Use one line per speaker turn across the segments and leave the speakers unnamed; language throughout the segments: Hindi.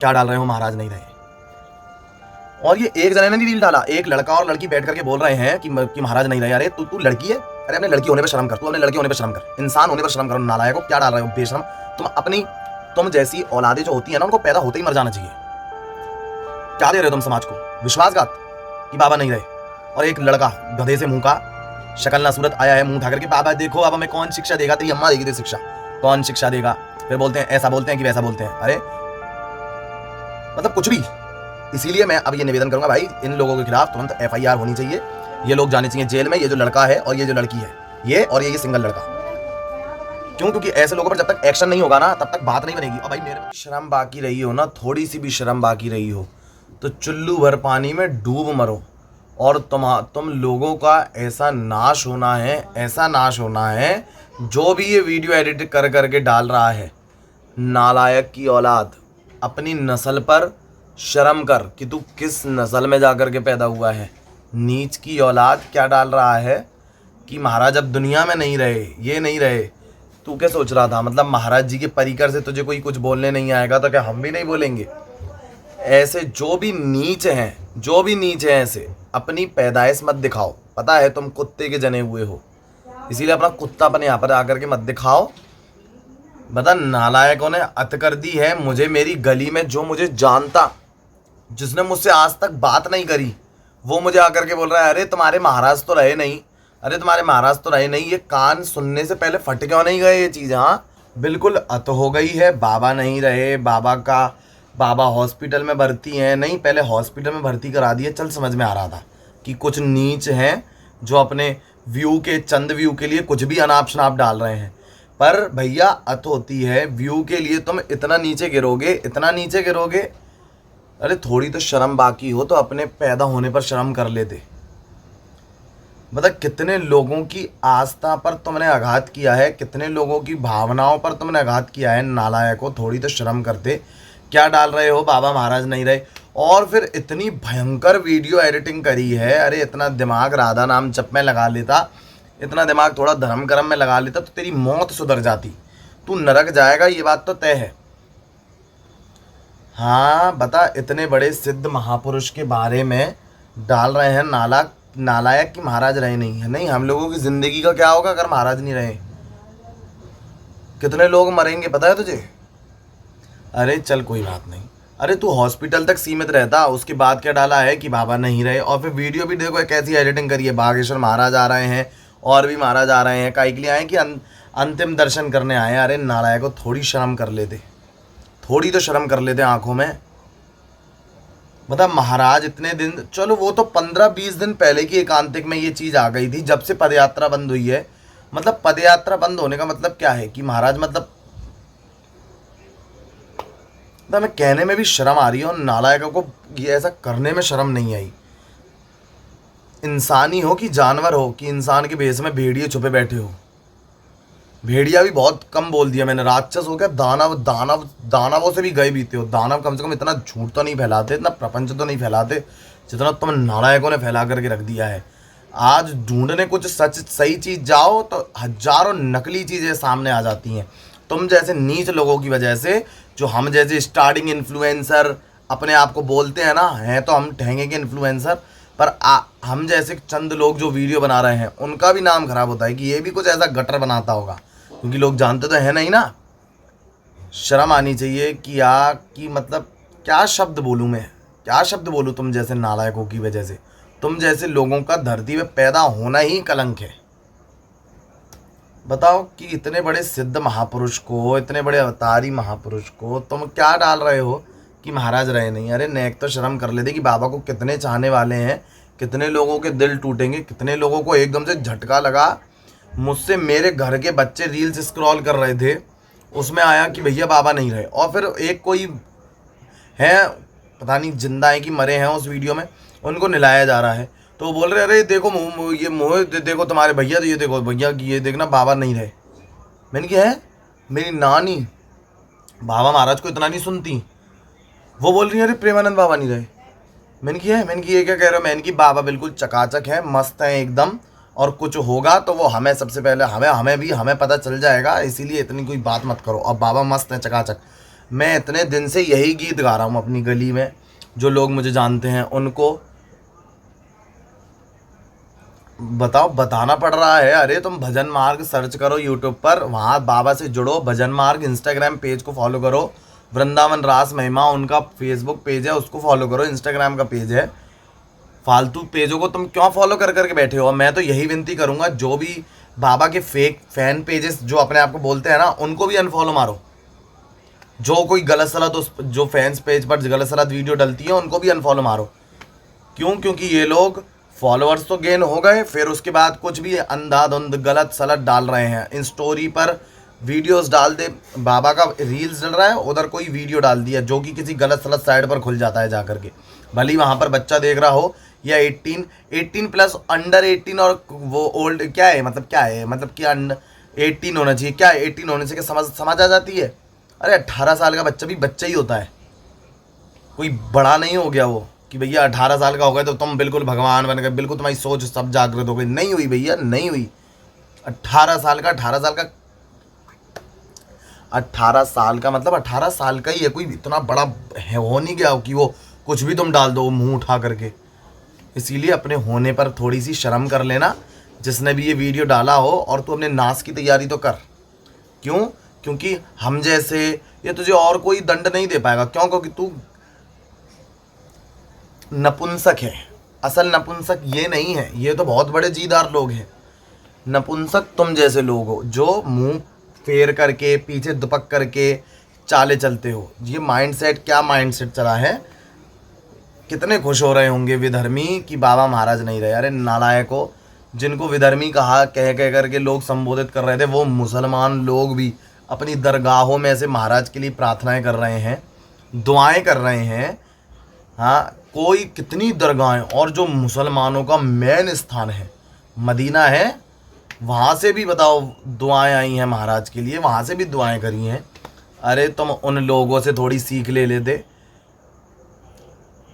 क्या डाल रहे हो महाराज नहीं रहे। और ये एक जने ने नहीं रील डाला, एक लड़का और लड़की बैठ करके बोल रहे हैं कि महाराज नहीं रहे। अरे तू लड़की है, अरे अपने लड़की होने पे शर्म कर, तू अपने लड़के होने पे शर्म कर, इंसान होने पर शर्म करो। नालायक हो, क्या डाल रहे हो बेशरम। तुम जैसी औलादे जो होती है ना, उनको पैदा होते ही मर जाना चाहिए। क्या दे रहे हो तुम समाज को, विश्वासघात कि बाबा नहीं रहे। और एक लड़का गधे से मुंह का शक्ल ना सूरत आया है, मुंह उठा करके बाबा देखो अब हमें कौन शिक्षा देगा, तेरी अम्मा देगी तेरी शिक्षा, कौन शिक्षा देगा। फिर बोलते हैं ऐसा बोलते हैं कि वैसा बोलते हैं। अरे मतलब कुछ भी। इसीलिए मैं अब ये निवेदन करूंगा भाई, इन लोगों के खिलाफ तुरंत FIR होनी चाहिए। ये लोग जाने चाहिए जेल में, ये जो लड़का है और ये जो लड़की है, ये और ये सिंगल लड़का। क्यों? क्योंकि ऐसे लोगों पर जब तक एक्शन नहीं होगा ना, तब तक बात नहीं बनेगी। और भाई मेरे शर्म बाकी रही हो ना, थोड़ी सी भी शर्म बाकी रही हो तो चुल्लू भर पानी में डूब मरो। और तुम लोगों का ऐसा नाश होना है, ऐसा नाश होना है। जो भी ये वीडियो एडिट कर करके डाल रहा है, नालायक की औलाद, अपनी नस्ल पर शर्म कर कि तू किस नस्ल में जाकर के पैदा हुआ है। नीच की औलाद क्या डाल रहा है कि महाराज अब दुनिया में नहीं रहे, ये नहीं रहे। तू क्या सोच रहा था, मतलब महाराज जी के परिकर से तुझे कोई कुछ बोलने नहीं आएगा तो क्या हम भी नहीं बोलेंगे। ऐसे जो भी नीच हैं ऐसे अपनी पैदाइश मत दिखाओ। पता है तुम कुत्ते के जने हुए हो, इसीलिए अपना कुत्ता अपने यहाँ पर आकर के मत दिखाओ। बता नालायकों ने अत कर दी है मुझे। मेरी गली में जो मुझे जानता, जिसने मुझसे आज तक बात नहीं करी, वो मुझे आकर के बोल रहा है अरे तुम्हारे महाराज तो रहे नहीं, अरे तुम्हारे महाराज तो रहे नहीं। ये कान सुनने से पहले फट क्यों नहीं गए ये चीज़। हाँ बिल्कुल अत हो गई है, बाबा नहीं रहे, बाबा हॉस्पिटल में भर्ती हैं। नहीं, पहले हॉस्पिटल में भर्ती करा दिए, चल समझ में आ रहा था कि कुछ नीच हैं जो अपने व्यू के, चंद व्यू के लिए कुछ भी अनाप शनाप डाल रहे हैं। पर भैया अत होती है व्यू के लिए, तुम इतना नीचे गिरोगे, इतना नीचे गिरोगे। अरे थोड़ी तो शर्म बाकी हो तो अपने पैदा होने पर शर्म कर लेते। बता कितने लोगों की आस्था पर तुमने आघात किया है, कितने लोगों की भावनाओं पर तुमने आघात किया है। नालायकों, थोड़ी तो शर्म करते। क्या डाल रहे हो, बाबा महाराज नहीं रहे। और फिर इतनी भयंकर वीडियो एडिटिंग करी है। अरे इतना दिमाग राधा नाम जप में लगा लेता, इतना दिमाग थोड़ा धर्म कर्म में लगा लेता तो तेरी मौत सुधर जाती। तू नरक जाएगा, ये बात तो तय है। हाँ बता, इतने बड़े सिद्ध महापुरुष के बारे में डाल रहे हैं नालायक कि महाराज रहे नहीं है। नहीं, हम लोगों की जिंदगी का क्या होगा अगर महाराज नहीं रहे। कितने लोग मरेंगे पता है तुझे। अरे चल कोई बात नहीं, अरे तू हॉस्पिटल तक सीमित रहता, उसके बाद क्या डाला है कि बाबा नहीं रहे। और फिर वीडियो भी देखो कैसी एडिटिंग करी है। बागेश्वर महाराज आ रहे हैं और भी महाराज आ रहे हैं, काहे के लिए आए कि अंतिम दर्शन करने आए। अरे नालायकों, थोड़ी शर्म कर लेते, थोड़ी तो शर्म कर लेते आंखों में। मतलब महाराज इतने दिन, चलो वो तो 15-20 दिन पहले की एकांतिक में ये चीज़ आ गई थी, जब से पदयात्रा बंद हुई है। मतलब पदयात्रा बंद होने का मतलब क्या है कि महाराज मतलब मैं कहने में भी शर्म आ रही है और नालायकों को ये ऐसा करने में शर्म नहीं आई। इंसानी हो कि जानवर हो, कि इंसान के भेष में भेड़िए छुपे बैठे हो। भेड़िया भी बहुत कम बोल दिया मैंने, राक्षस हो गया। दानवों से भी गए बीते हो। दानव कम से कम इतना झूठ तो नहीं फैलाते, इतना प्रपंच तो नहीं फैलाते जितना तुम नालायकों ने फैला करके रख दिया है। आज ढूंढने कुछ सच सही चीज़ जाओ तो हजारों नकली चीज़ें सामने आ जाती हैं। तुम जैसे नीच लोगों की वजह से, जो हम जैसे स्टार्टिंग इन्फ्लुएंसर अपने आप को बोलते हैं ना, हैं तो हम ठहंगे के इन्फ्लुएंसर, पर हम जैसे चंद लोग जो वीडियो बना रहे हैं उनका भी नाम खराब होता है कि ये भी कुछ ऐसा गटर बनाता होगा, क्योंकि लोग जानते तो है नहीं ना। शर्म आनी चाहिए कि मतलब क्या शब्द बोलूँ मैं, क्या शब्द बोलूँ तुम जैसे नालायकों की वजह से। तुम जैसे लोगों का धरती पे पैदा होना ही कलंक है। बताओ कि इतने बड़े सिद्ध महापुरुष को, इतने बड़े अवतारी महापुरुष को तुम क्या डाल रहे हो कि महाराज रहे नहीं। अरे नेक तो शर्म कर लेते कि बाबा को कितने चाहने वाले हैं, कितने लोगों के दिल टूटेंगे, कितने लोगों को एकदम से झटका लगा। मुझसे मेरे घर के बच्चे रील्स स्क्रॉल कर रहे थे, उसमें आया कि भैया बाबा नहीं रहे। और फिर एक कोई है, पता नहीं जिंदा है कि मरे हैं, उस वीडियो में उनको नहलाया जा रहा है तो वो बोल रहे अरे देखो ये मुँह देखो तुम्हारे भैया, तो ये देखो भैया की, ये देखना बाबा नहीं रहे। मैंने कहा है मेरी नानी बाबा महाराज को इतना नहीं सुनती, वो बोल रही है अरे प्रेमानंद बाबा नहीं रहे। मैंने की ये क्या कह रहे हो। मैंने की बाबा बिल्कुल चकाचक है, मस्त है एकदम, और कुछ होगा तो वो हमें सबसे पहले हमें पता चल जाएगा, इसीलिए इतनी कोई बात मत करो। अब बाबा मस्त है चकाचक। मैं इतने दिन से यही गीत गा रहा हूँ अपनी गली में, जो लोग मुझे जानते हैं उनको बताओ, बताना पड़ रहा है। अरे तुम भजन मार्ग सर्च करो यूट्यूब पर, वहाँ बाबा से जुड़ो। भजन मार्ग इंस्टाग्राम पेज को फॉलो करो, वृंदावन रास महिमा उनका फेसबुक पेज है उसको फॉलो करो, इंस्टाग्राम का पेज है। फालतू पेजों को तुम क्यों फॉलो कर करके बैठे हो? मैं तो यही विनती करूंगा, जो भी बाबा के फेक फैन पेजेस जो अपने आप को बोलते हैं ना, उनको भी अनफॉलो मारो। जो कोई गलत सलत उस जो फैंस पेज पर गलत सलत वीडियो डलती है उनको भी अनफॉलो मारो। क्यों? क्योंकि ये लोग फॉलोअर्स तो गेन हो गए, फिर उसके बाद कुछ भी अंधाधुंध गलत सलत डाल रहे हैं। इन स्टोरी पर वीडियोस डाल दे, बाबा का रील्स डल रहा है, उधर कोई वीडियो डाल दिया जो कि किसी गलत सलत साइड पर खुल जाता है जा करके, भले वहाँ पर बच्चा देख रहा हो या 18 प्लस, अंडर 18 और वो ओल्ड क्या है, मतलब क्या है, मतलब क्या 18 होना चाहिए, क्या 18 होने से क्या समझ आ जाती है? अरे 18 साल का बच्चा भी बच्चा ही होता है, कोई बड़ा नहीं हो गया वो कि भैया 18 साल का हो गया तो तुम बिल्कुल भगवान बन गए, बिल्कुल तुम्हारी सोच सब जागृत हो गई। नहीं हुई भैया, नहीं हुई। 18 साल का 18 साल का 18 साल का मतलब 18 साल का ही है, कोई इतना बड़ा है हो नहीं गया कि वो कुछ भी तुम डाल दो मुंह उठा करके। इसीलिए अपने होने पर थोड़ी सी शर्म कर लेना, जिसने भी ये वीडियो डाला हो, और तू अपने नाश की तैयारी तो कर। क्यों? क्योंकि हम जैसे ये तुझे और कोई दंड नहीं दे पाएगा। क्यों? क्योंकि तू नपुंसक है। असल नपुंसक ये नहीं है, ये तो बहुत बड़े जीदार लोग हैं। नपुंसक तुम जैसे लोग हो जो मुंह फेर करके पीछे दुपक करके चाले चलते हो। ये माइंडसेट, क्या माइंडसेट चला है? कितने खुश हो रहे होंगे विधर्मी कि बाबा महाराज नहीं रहे। अरे नालायकों, जिनको विधर्मी कह कह करके लोग संबोधित कर रहे थे, वो मुसलमान लोग भी अपनी दरगाहों में ऐसे महाराज के लिए प्रार्थनाएं कर रहे हैं, दुआएं कर रहे हैं। हाँ, कोई कितनी दरगाहें, और जो मुसलमानों का मेन स्थान है मदीना है, वहाँ से भी बताओ दुआएं आई हैं महाराज के लिए, वहाँ से भी दुआएं करी हैं। अरे तुम उन लोगों से थोड़ी सीख ले लेते।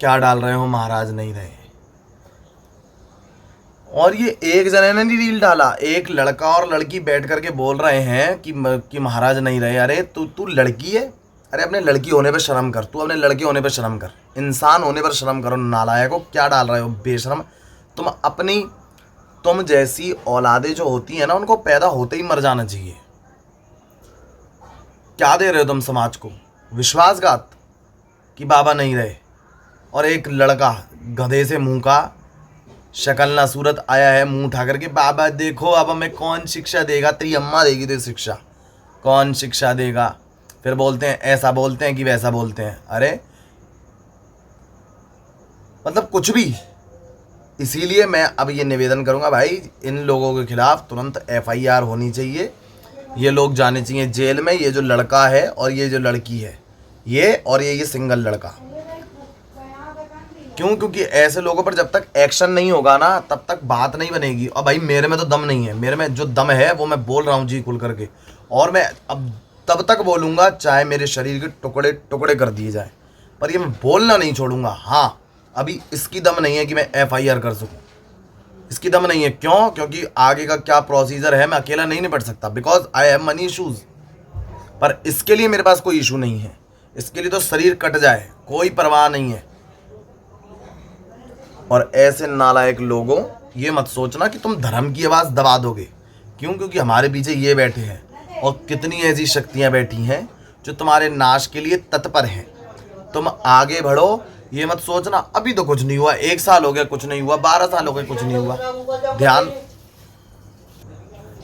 क्या डाल रहे हो महाराज नहीं रहे? और ये एक जने ने नहीं रील डाला, एक लड़का और लड़की बैठ करके बोल रहे हैं कि महाराज नहीं रहे। अरे तू लड़की है? अरे अपने लड़की होने पे शर्म कर, तू अपने लड़के होने पे शर्म कर, इंसान होने पर शर्म करो। नालायकों, क्या डाल रहे हो बेशरम? तुम जैसी औलादें जो होती है ना, उनको पैदा होते ही मर जाना चाहिए। क्या दे रहे हो तुम समाज को? विश्वासघात कि बाबा नहीं रहे। और एक लड़का गधे से मुंह का, शक्ल ना सूरत आया है, मुंह उठा करके बाबा देखो अब हमें कौन शिक्षा देगा? तेरी अम्मा देगी तुझे शिक्षा, कौन शिक्षा देगा? फिर बोलते हैं ऐसा बोलते हैं कि वैसा बोलते हैं। अरे मतलब कुछ भी। इसीलिए मैं अब ये निवेदन करूंगा भाई, इन लोगों के खिलाफ तुरंत FIR होनी चाहिए। ये लोग जाने चाहिए जेल में, ये जो लड़का है और ये जो लड़की है, ये और ये सिंगल लड़का। क्यों? क्योंकि ऐसे लोगों पर जब तक एक्शन नहीं होगा ना, तब तक बात नहीं बनेगी। और भाई मेरे में तो दम नहीं है, मेरे में जो दम है वो मैं बोल रहा हूँ जी खुल करके, और मैं अब तब तक बोलूँगा चाहे मेरे शरीर के टुकड़े टुकड़े कर दिए जाए, पर ये मैं बोलना नहीं छोड़ूंगा। हाँ, अभी इसकी दम नहीं है कि मैं FIR कर सकूँ, इसकी दम नहीं है। क्यों? क्योंकि आगे का क्या प्रोसीजर है मैं अकेला नहीं निपट सकता, because I have money issues. पर इसके लिए मेरे पास कोई इशू नहीं है, इसके लिए तो शरीर कट जाए, कोई परवाह नहीं है। और ऐसे नालायक लोगों, ये मत सोचना कि तुम धर्म की आवाज़ दबा दोगे। क्यों? क्योंकि हमारे पीछे ये बैठे हैं, और कितनी ऐसी शक्तियाँ बैठी हैं जो तुम्हारे नाश के लिए तत्पर हैं। तुम आगे बढ़ो, ये मत सोचना अभी तो कुछ नहीं हुआ, 1 साल हो गया कुछ नहीं हुआ, 12 साल हो गए कुछ नहीं हुआ। ध्यान,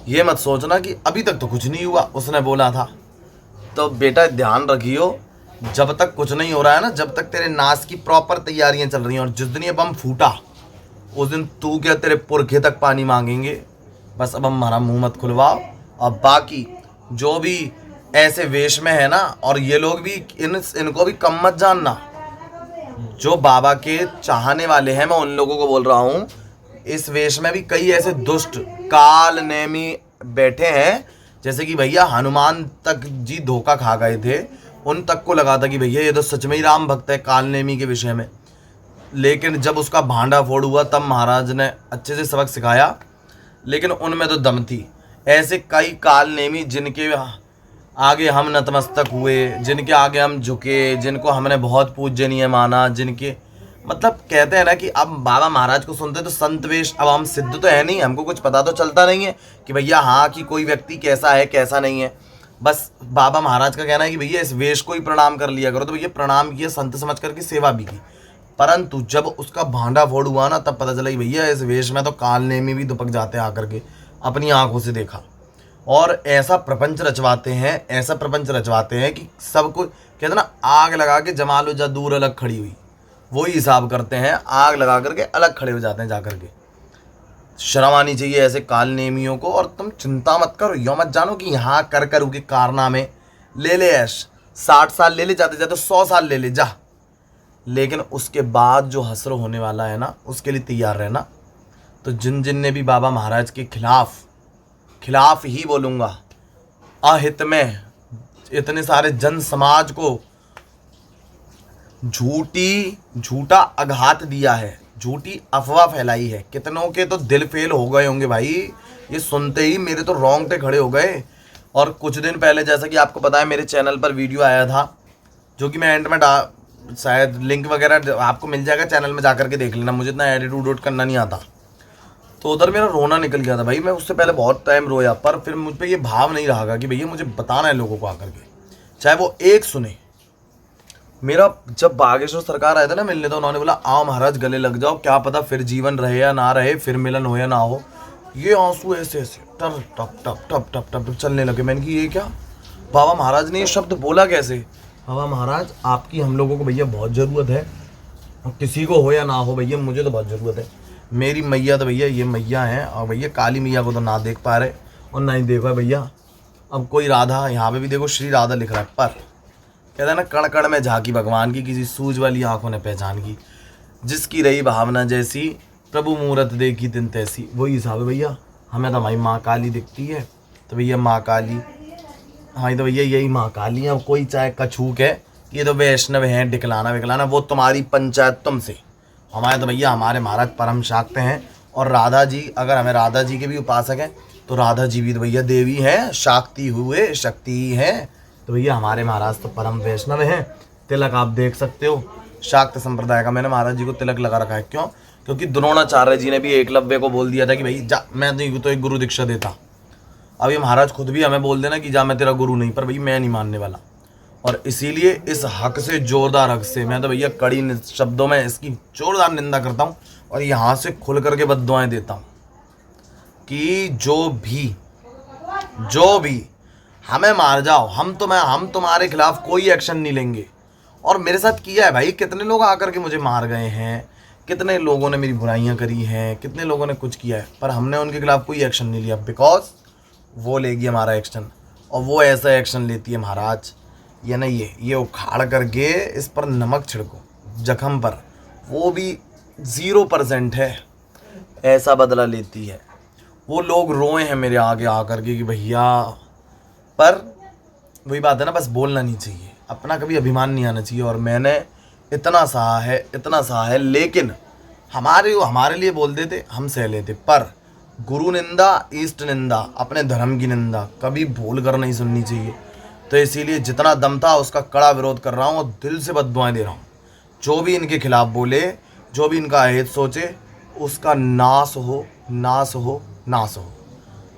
ये मत सोचना कि अभी तक तो कुछ नहीं हुआ, उसने बोला था। तो बेटा ध्यान रखियो, जब तक कुछ नहीं हो रहा है ना, जब तक तेरे नाश की प्रॉपर तैयारियां चल रही हैं, और जिस दिन ये बम फूटा उस दिन तू क्या तेरे पुरखे तक पानी मांगेंगे। बस अब हमारा मुंह मत खुलवाओ। और बाकी जो भी ऐसे वेश में है ना, और ये लोग भी इनको भी कम मत जानना। जो बाबा के चाहने वाले हैं, मैं उन लोगों को बोल रहा हूँ, इस वेश में भी कई ऐसे दुष्ट काल नेमी बैठे हैं, जैसे कि भैया हनुमान तक जी धोखा खा गए थे, उन तक को लगा था कि भैया ये तो सच में ही राम भक्त है काल नेमी के विषय में। लेकिन जब उसका भांडा फोड़ हुआ तब महाराज ने अच्छे से सबक सिखाया, लेकिन उनमें तो दम थी। ऐसे कई काल नेमी जिनके आगे हम नतमस्तक हुए, जिनके आगे हम झुके, जिनको हमने बहुत पूजनीय माना, जिनके मतलब कहते हैं ना कि अब बाबा महाराज को सुनते तो संत वेश, अब हम सिद्ध तो है नहीं, हमको कुछ पता तो चलता नहीं है कि भैया हाँ कि कोई व्यक्ति कैसा है कैसा नहीं है। बस बाबा महाराज का कहना है कि भैया इस वेश को ही प्रणाम कर लिया करो, तो भैया प्रणाम किया, संत समझ करके सेवा भी की। परंतु जब उसका भांडा फोड़ हुआ ना, तब पता चला कि भैया इस वेश में तो काल नेमी भी दुपक जाते हैं आकर के, अपनी आंखों से देखा। और ऐसा प्रपंच रचवाते हैं, ऐसा प्रपंच रचवाते हैं कि सबको कहते हैं ना, आग लगा के जमा लो जा दूर अलग खड़ी हुई, वही हिसाब करते हैं, आग लगा करके अलग खड़े हो जाते हैं जा करके। शर्म आनी चाहिए ऐसे काल नेमियों को। और तुम चिंता मत करो, यो मत जानो कि यहाँ कर कर के कारनामे ले ले ऐश, 60 साल ले ले, जाते जाते 100 साल ले ले जा, लेकिन उसके बाद जो हसर होने वाला है ना, उसके लिए तैयार रहना। तो जिन जिन ने भी बाबा महाराज के खिलाफ ही बोलूँगा, अहित में इतने सारे जन समाज को झूठा आघात दिया है, झूठी अफवाह फैलाई है, कितनों के तो दिल फेल हो गए होंगे भाई, ये सुनते ही मेरे तो रोंगटे खड़े हो गए। और कुछ दिन पहले जैसा कि आपको पता है मेरे चैनल पर वीडियो आया था, जो कि मैं एंड में शायद लिंक वगैरह आपको मिल जाएगा, चैनल में जाकर के देख लेना, मुझे इतना एडिट उडिट करना नहीं आता। तो उधर मेरा रोना निकल गया था भाई, मैं उससे पहले बहुत टाइम रोया, पर फिर मुझ पर ये भाव नहीं रहा कि भैया मुझे बताना है लोगों को आकर के, चाहे वो एक सुने। मेरा जब बागेश्वर सरकार आया था ना मिलने, तो उन्होंने बोला आओ महाराज गले लग जाओ, क्या पता फिर जीवन रहे या ना रहे, फिर मिलन हो या ना हो। ये आंसू ऐसे ऐसे टप टप टप टप टप टप चलने लगे। मैंने कि ये क्या, बाबा महाराज ने ये शब्द बोला कैसे? बाबा महाराज आपकी हम लोगों को भैया बहुत ज़रूरत है, किसी को हो या ना हो भैया, मुझे तो बहुत ज़रूरत है। मेरी मैया तो भैया ये मैया हैं, और भैया काली मैया को तो ना देख पा रहे और ना ही देखा भैया। अब कोई राधा, यहाँ पे भी देखो श्री राधा लिख रहा है, पर कहता है ना कण कण में झांकी भगवान की, किसी सूझ वाली आंखों ने पहचान की, जिसकी रही भावना जैसी, प्रभु मूरत देखी तिन तैसी। वही हिसाब है भैया, हमें तो हमारी माँ काली दिखती है, तो भैया माँ काली, हाँ तो भैया यही माँ काली है। कोई चाहे कछूक है, ये तो वैष्णव हैं, डिकलाना विकलाना, वो तुम्हारी पंचायत तुमसे। हमारे तो भैया हमारे महाराज परम शाक्त हैं। और राधा जी, अगर हमें राधा जी के भी उपासक हैं, तो राधा जी भी तो भैया देवी हैं, शाक्ति हुए शक्ति ही हैं। तो भैया हमारे महाराज तो परम वैष्णव हैं। तिलक आप देख सकते हो, शाक्त संप्रदाय का मैंने महाराज जी को तिलक लगा रखा है। क्यों? क्योंकि द्रोणाचार्य जी ने भी एकलव्य को बोल दिया था कि भाई जा, मैं तो एक गुरु दीक्षा देता। अब ये महाराज खुद भी हमें बोल देना कि जा मैं तेरा गुरु नहीं, पर भाई मैं नहीं मानने वाला। और इसीलिए इस हक से, जोरदार हक से, मैं तो भैया कड़ी शब्दों में इसकी जोरदार निंदा करता हूँ और यहाँ से खुल करके बद्दुआएं देता हूँ कि जो भी हमें मार जाओ, हम तुम्हारे खिलाफ कोई एक्शन नहीं लेंगे। और मेरे साथ किया है भाई, कितने लोग आकर के मुझे मार गए हैं, कितने लोगों ने मेरी बुराइयां करी हैं, कितने लोगों ने कुछ किया है, पर हमने उनके खिलाफ कोई एक्शन नहीं लिया, बिकॉज वो लेगी हमारा एक्शन। और वो ऐसा एक्शन लेती है महाराज, ये ना ये उखाड़ करके इस पर नमक छिड़को जख्म पर, वो भी 0% है, ऐसा बदला लेती है। वो लोग रोए हैं मेरे आगे आकर के कि भैया, पर वही बात है ना, बस बोलना नहीं चाहिए, अपना कभी अभिमान नहीं आना चाहिए। और मैंने इतना सहा है, लेकिन हमारे लिए बोल देते, हम सह लेते, पर गुरु निंदा, इष्ट निंदा, अपने धर्म की निंदा कभी भूल कर नहीं सुननी चाहिए। तो इसीलिए जितना दम था उसका कड़ा विरोध कर रहा हूँ और दिल से बद्दुआएं दे रहा हूँ। जो भी इनके खिलाफ बोले, जो भी इनका अहित सोचे, उसका नाश हो, नाश हो, नाश हो।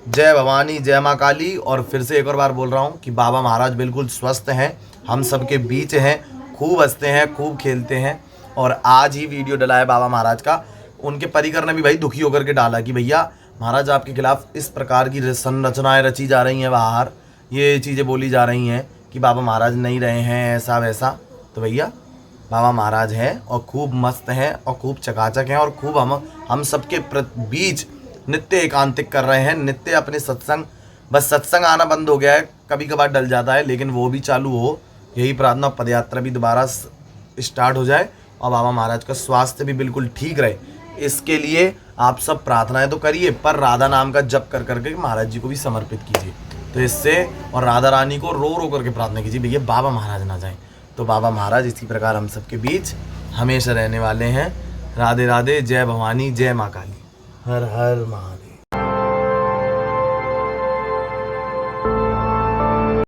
जय भवानी, जय माँ काली। और फिर से एक और बार बोल रहा हूँ कि बाबा महाराज बिल्कुल स्वस्थ हैं, हम सबके बीच हैं, खूब हंसते हैं, खूब खेलते हैं। और आज ही वीडियो डला है बाबा महाराज का, उनके परिकर ने भी भाई दुखी होकर के डाला कि भैया महाराज आपके खिलाफ इस प्रकार की संरचनाएं रची जा रही हैं बाहर, ये चीज़ें बोली जा रही हैं कि बाबा महाराज नहीं रहे हैं, ऐसा वैसा। तो भैया बाबा महाराज हैं और खूब मस्त हैं और खूब चकाचक हैं और खूब हम सबके बीच नित्य एकांतिक कर रहे हैं, नित्य अपने सत्संग, बस सत्संग आना बंद हो गया है, कभी कभार डल जाता है, लेकिन वो भी चालू हो, यही प्रार्थना। पदयात्रा भी दोबारा स्टार्ट हो जाए और बाबा महाराज का स्वास्थ्य भी बिल्कुल ठीक रहे, इसके लिए आप सब प्रार्थनाएं तो करिए, पर राधा नाम का जप कर करके महाराज जी को भी समर्पित कीजिए। तो इससे, और राधा रानी को रो रो करके प्रार्थना कीजिए भैया बाबा महाराज ना जाएं। तो बाबा महाराज इसी प्रकार हम सबके बीच हमेशा रहने वाले हैं। राधे राधे, जय भवानी, जय माँ काली, हर हर महादेव।